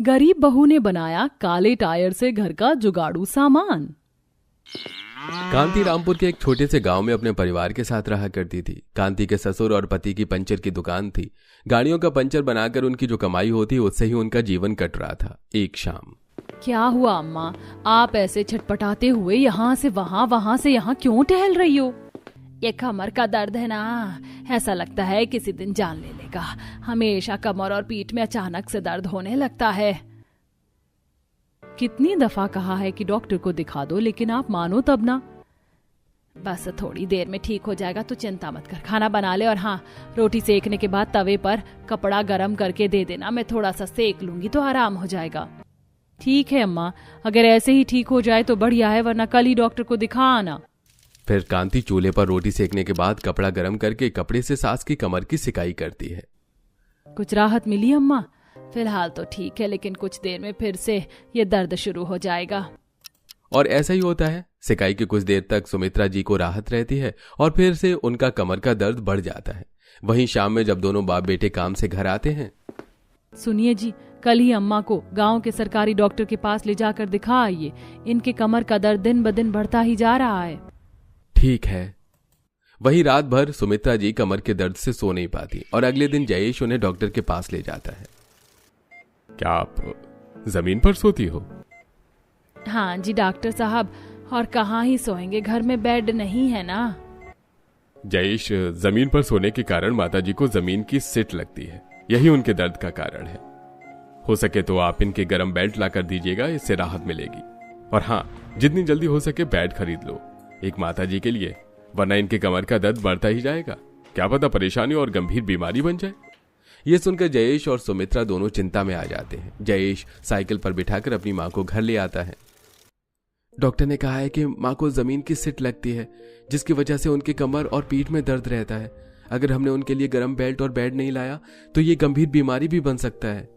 गरीब बहू ने बनाया काले टायर से घर का जुगाड़ू सामान। कांति रामपुर के एक छोटे से गांव में अपने परिवार के साथ रहा करती थी। कांति के ससुर और पति की पंचर की दुकान थी। गाड़ियों का पंचर बनाकर उनकी जो कमाई होती उससे ही उनका जीवन कट रहा था। एक शाम, क्या हुआ अम्मा, आप ऐसे छटपटाते हुए यहाँ से वहाँ वहाँ से यहाँ क्यों टहल रही हो? ये कमर का दर्द है ना, ऐसा लगता है किसी दिन जान ले लेगा। हमेशा कमर और पीठ में अचानक से दर्द होने लगता है। कितनी दफा कहा है कि डॉक्टर को दिखा दो, लेकिन आप मानो तब ना। बस थोड़ी देर में ठीक हो जाएगा, तो चिंता मत कर। खाना बना ले और हाँ, रोटी सेकने के बाद तवे पर कपड़ा गरम करके दे देना, मैं थोड़ा सा सेक लूंगी तो आराम हो जाएगा। ठीक है अम्मा, अगर ऐसे ही ठीक हो जाए तो बढ़िया है, वरना कल ही डॉक्टर को दिखा आना। फिर कांति चूल्हे पर रोटी सेकने के बाद कपड़ा गर्म करके कपड़े से सास की कमर की सिकाई करती है। कुछ राहत मिली अम्मा? फिलहाल तो ठीक है, लेकिन कुछ देर में फिर से ये दर्द शुरू हो जाएगा। और ऐसा ही होता है। सिकाई की कुछ देर तक सुमित्रा जी को राहत रहती है और फिर से उनका कमर का दर्द बढ़ जाता है। वहीं शाम में जब दोनों बाप बेटे काम से घर आते हैं, सुनिए जी, कल ही अम्मा को गांव के सरकारी डॉक्टर के पास ले जाकर दिखा आइए। इनके कमर का दर्द दिन ब दिन बढ़ता ही जा रहा है। ठीक है। वही रात भर सुमित्रा जी कमर के दर्द से सो नहीं पाती और अगले दिन जयेश उन्हें डॉक्टर के पास ले जाता है। क्या आप जमीन पर सोती हो? हाँ जी डॉक्टर साहब, और कहाँ ही सोएंगे, घर में बेड नहीं है ना। जयेश, जमीन पर सोने के कारण माताजी को जमीन की सिट लगती है, यही उनके दर्द का कारण है। हो सके तो आप इनके गर्म बेल्ट ला कर दीजिएगा, इससे राहत मिलेगी। और हाँ, जितनी जल्दी हो सके बेड खरीद लो एक माताजी के लिए, वरना इनके कमर का दर्द बढ़ता ही जाएगा। क्या पता परेशानी और गंभीर बीमारी बन जाए। ये सुनकर जयेश और सुमित्रा दोनों चिंता में आ जाते हैं। जयेश साइकिल पर बिठाकर अपनी माँ को घर ले आता है। डॉक्टर ने कहा है कि माँ को जमीन की सिट लगती है, जिसकी वजह से उनकी कमर और पीठ में दर्द रहता है। अगर हमने उनके लिए गर्म बेल्ट और बेड नहीं लाया तो ये गंभीर बीमारी भी बन सकता है।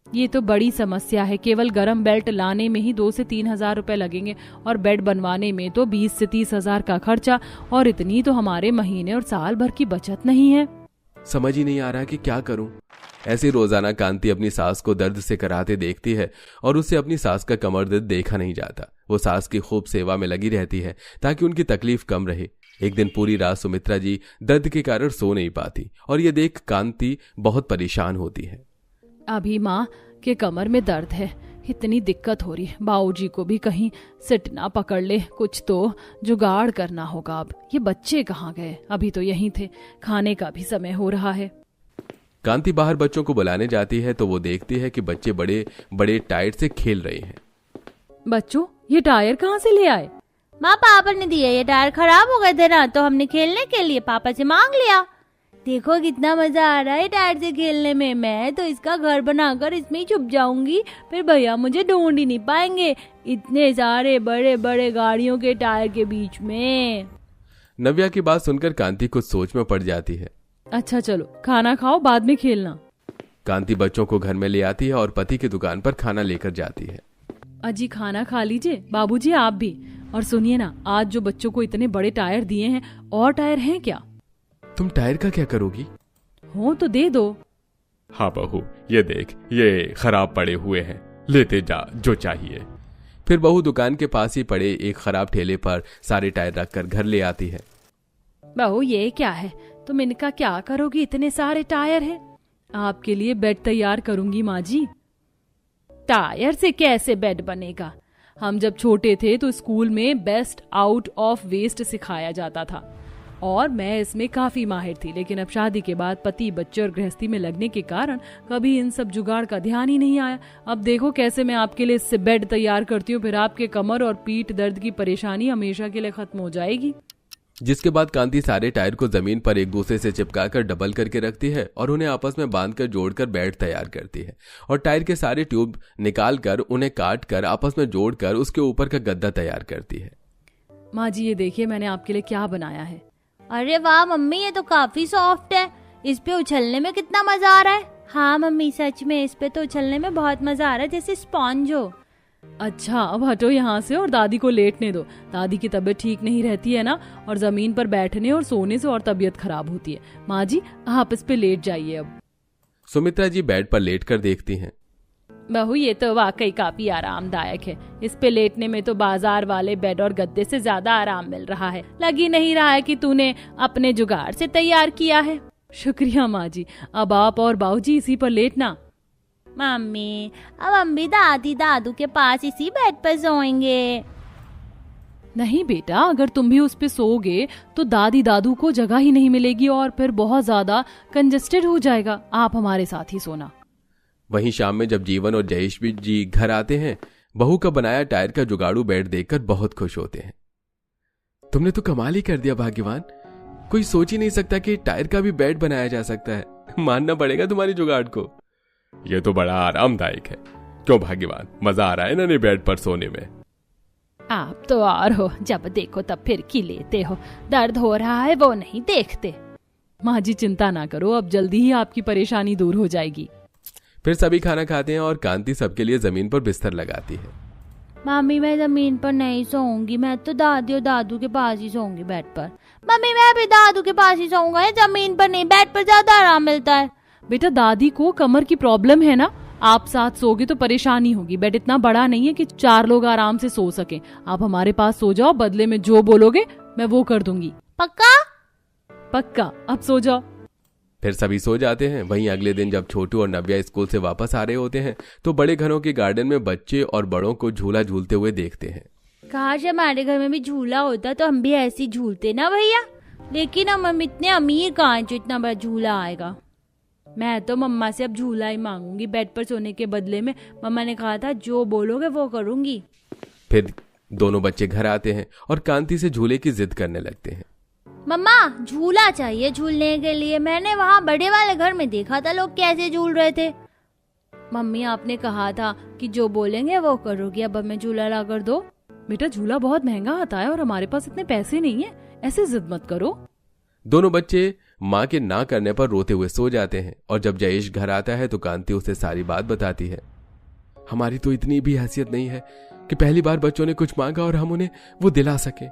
ये तो बड़ी समस्या है। केवल गर्म बेल्ट लाने में ही 2 से 3 हजार रुपए लगेंगे और बेड बनवाने में तो 20 से 30 हजार का खर्चा, और इतनी तो हमारे महीने और साल भर की बचत नहीं है। समझ ही नहीं आ रहा कि क्या करूं। ऐसी रोजाना कांति अपनी सास को दर्द से कराते देखती है और उससे अपनी सास का कमर दर्द देखा नहीं जाता। वो सास की खूब सेवा में लगी रहती है ताकि उनकी तकलीफ कम रहे। एक दिन पूरी रात सुमित्रा जी दर्द के कारण सो नहीं पाती और ये देख कांति बहुत परेशान होती है। अभी माँ के कमर में दर्द है, इतनी दिक्कत हो रही है। बाबूजी को भी कहीं सिट ना पकड़ ले, कुछ तो जुगाड़ करना होगा। अब ये बच्चे कहाँ गए? अभी तो यहीं थे, खाने का भी समय हो रहा है। कांति बाहर बच्चों को बुलाने जाती है तो वो देखती है कि बच्चे बड़े बड़े टायर से खेल रहे हैं। बच्चों, ये टायर कहाँ से ले आए? माँ, पापा ने दिया। ये टायर खराब हो गए थे ना, तो हमने खेलने के लिए पापा से मांग लिया। देखो कितना मजा आ रहा है टायर से खेलने में। मैं तो इसका घर बनाकर इसमें ही छुप जाऊंगी, फिर भैया मुझे ढूंढ ही नहीं पाएंगे, इतने सारे बड़े बड़े गाड़ियों के टायर के बीच में। नव्या की बात सुनकर कांति कुछ सोच में पड़ जाती है। अच्छा चलो, खाना खाओ, बाद में खेलना। कांति बच्चों को घर में ले आती है और पति की दुकान पर खाना लेकर जाती है। अजी खाना खा लीजिए, बाबूजी आप भी। और सुनिए ना, आज जो बच्चों को इतने बड़े टायर दिए हैं, और टायर हैं क्या? तुम टायर का क्या करोगी? हो तो दे दो। हाँ बहू, ये देख, ये खराब पड़े हुए हैं, लेते जा जो चाहिए। फिर बहू दुकान के पास ही पड़े एक खराब ठेले पर सारे टायर रखकर घर ले आती है। बहू ये क्या है? तुम इनका क्या करोगी? इतने सारे टायर हैं। आपके लिए बेड तैयार करूंगी माँ जी। टायर से कैसे बेड बनेगा? हम जब छोटे थे तो स्कूल में बेस्ट आउट ऑफ वेस्ट सिखाया जाता था और मैं इसमें काफी माहिर थी, लेकिन अब शादी के बाद पति बच्चे और गृहस्थी में लगने के कारण कभी इन सब जुगाड़ का ध्यान ही नहीं आया। अब देखो कैसे मैं आपके लिए इससे बेड तैयार करती हूँ, फिर आपके कमर और पीठ दर्द की परेशानी हमेशा के लिए खत्म हो जाएगी। जिसके बाद कांति सारे टायर को जमीन पर एक दूसरे से चिपकाकर डबल करके रखती है और उन्हें आपस में बांधकर जोड़कर बेड तैयार करती है और टायर के सारे ट्यूब निकालकर उन्हें काट कर आपस में जोड़कर उसके ऊपर का गद्दा तैयार करती है। माँ जी ये देखिए मैंने आपके लिए क्या बनाया है। अरे वाह मम्मी, ये तो काफी सॉफ्ट है। इस पे उछलने में कितना मजा आ रहा है। हाँ मम्मी, सच में इस पे तो उछलने में बहुत मजा आ रहा है, जैसे स्पॉन्ज हो। अच्छा अब हटो यहाँ से और दादी को लेटने दो। दादी की तबीयत ठीक नहीं रहती है ना, और जमीन पर बैठने और सोने से और तबीयत खराब होती है। माँ जी आप इस पे लेट जाइए अब। सुमित्रा जी बेड पर लेटकर देखती हैं। बहू ये तो वाकई काफी आरामदायक है। इस पे लेटने में तो बाजार वाले बेड और गद्दे से ज्यादा आराम मिल रहा है। लग ही नहीं रहा है कि तूने अपने जुगाड़ से तैयार किया है। शुक्रिया माँ जी, अब आप और बाबूजी इसी पर लेटना। मम्मी अब हम भी दादी दादू के पास इसी बेड पर सोएंगे। नहीं बेटा, अगर तुम भी उस पे सोओगे तो दादी दादू को जगह ही नहीं मिलेगी और फिर बहुत ज्यादा कंजेस्टेड हो जाएगा। आप हमारे साथ ही सोना। वहीं शाम में जब जीवन और जयेश भी जी घर आते हैं, बहू का बनाया टायर का जुगाड़ू बेड देखकर बहुत खुश होते हैं। तुमने तो कमाल ही कर दिया भाग्यवान, कोई सोच ही नहीं सकता कि टायर का भी बेड बनाया जा सकता है। मानना पड़ेगा तुम्हारी जुगाड़ को। यह तो बड़ा आरामदायक है। क्यों भाग्यवान, मजा आ रहा है ना नए बेड पर सोने में? आप तो और हो, जब देखो तब फिर की लेते हो। दर्द हो रहा है वो नहीं देखते। माँ जी चिंता ना करो, अब जल्दी ही आपकी परेशानी दूर हो जाएगी। फिर सभी खाना खाते हैं और कांति सबके लिए जमीन पर बिस्तर लगाती है। मम्मी मैं जमीन पर नहीं सोऊंगी, मैं तो दादी और दादू के पास ही सोऊंगी बेड पर। मम्मी मैं भी दादू के पास ही सोऊंगा, जमीन पर नहीं, बेड पर ज्यादा आराम मिलता है। बेटा दादी को कमर की प्रॉब्लम है ना, आप साथ सोगे तो परेशानी होगी। बेड इतना बड़ा नहीं है कि 4 लोग आराम से सो सके। आप हमारे पास सो जाओ, बदले में जो बोलोगे मैं वो कर दूंगी। पक्का? पक्का, अब सो जाओ। फिर सभी सो जाते हैं। वहीं अगले दिन जब छोटू और नव्या स्कूल से वापस आ रहे होते हैं तो बड़े घरों के गार्डन में बच्चे और बड़ों को झूला झूलते हुए देखते हैं। काश हमारे घर में भी झूला होता तो हम भी ऐसे ही झूलते ना भैया। लेकिन हम इतने अमीर कहाँ हैं जो इतना बड़ा झूला आएगा। मैं तो मम्मा से अब झूला ही मांगूंगी बेड पर सोने के बदले में। मम्मा ने कहा था जो बोलोगे वो करूंगी। फिर दोनों बच्चे घर आते हैं और कांति से झूले की जिद करने लगते हैं। मम्मा झूला चाहिए झूलने के लिए, मैंने वहाँ बड़े वाले घर में देखा था लोग कैसे झूल रहे थे। मम्मी आपने कहा था कि जो बोलेंगे वो करोगी, अब हमें झूला ला कर दो। बेटा झूला बहुत महंगा आता है और हमारे पास इतने पैसे नहीं है, ऐसे जिद मत करो। दोनों बच्चे माँ के ना करने पर रोते हुए सो जाते हैं और जब जयेश घर आता है तो कांति उसे सारी बात बताती है। हमारी तो इतनी भी हैसियत नहीं है कि पहली बार बच्चों ने कुछ मांगा और हम उन्हें वो दिला सके।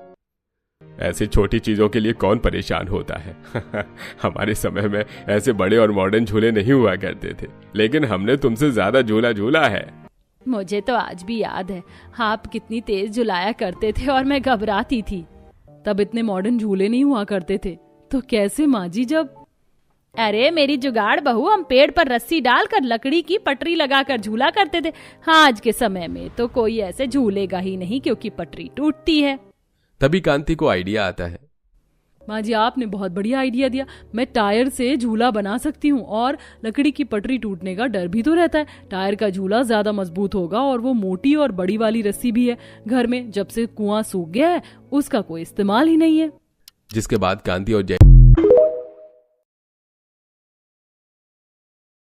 ऐसी छोटी चीजों के लिए कौन परेशान होता है। हमारे समय में ऐसे बड़े और मॉडर्न झूले नहीं हुआ करते थे, लेकिन हमने तुमसे ज्यादा झूला झूला है। मुझे तो आज भी याद है आप कितनी तेज झुलाया करते थे और मैं घबराती थी। तब इतने मॉडर्न झूले नहीं हुआ करते थे, तो कैसे माँ जी जब। अरे मेरी जुगाड़ बहू, हम पेड़ पर रस्सी डालकर लकड़ी की पटरी लगाकर झूला करते थे। हाँ, आज के समय में तो कोई ऐसे झूलेगा ही नहीं क्योंकि पटरी टूटती है। तभी कांति को आइडिया आता है। माँ जी आपने बहुत बढ़िया आइडिया दिया। मैं टायर से झूला बना सकती हूँ और लकड़ी की पटरी टूटने का डर भी तो रहता है। टायर का झूला ज्यादा मजबूत होगा और वो मोटी और बड़ी वाली रस्सी भी है घर में। जब से कुआं सूख गया है उसका कोई इस्तेमाल ही नहीं है। जिसके बाद कांति और जय